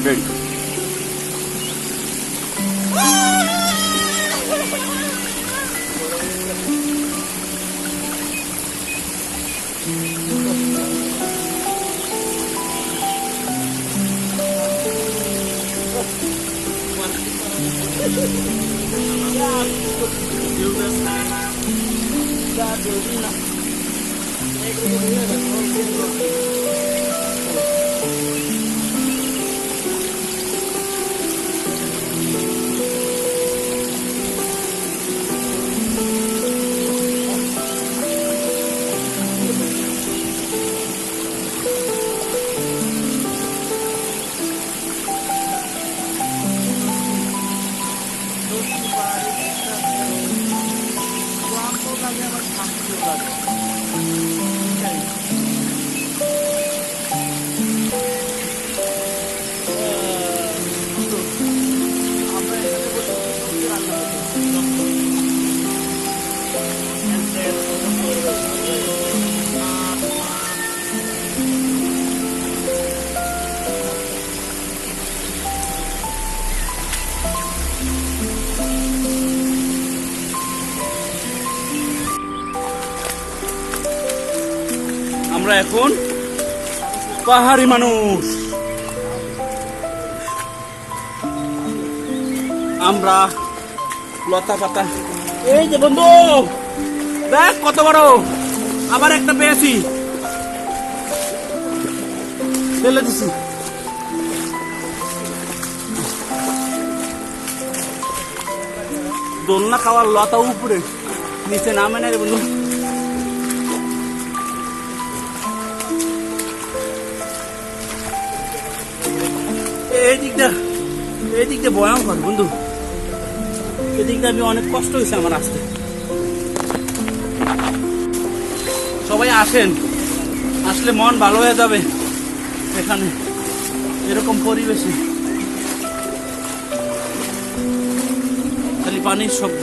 Ready. আমরা এখন পাহাড়ি মানুষ, আমরা লতা পাতা। এই যে বন্ধু দেখ কত বড়, আবার একটা পেয়েছি, ফেলে দিছি। দোলনা খাওয়ার লতা উপরে, নিচে নামে না রে বন্ধু। এই দিকটা ভয়ঙ্কর বন্ধু, এদিকটা আমি অনেক কষ্ট হয়েছে আমার আসতে। সবাই আসেন, আসলে মন ভালো হয়ে যাবে এখানে এরকম পরিবেশে, খালি পানির শব্দ।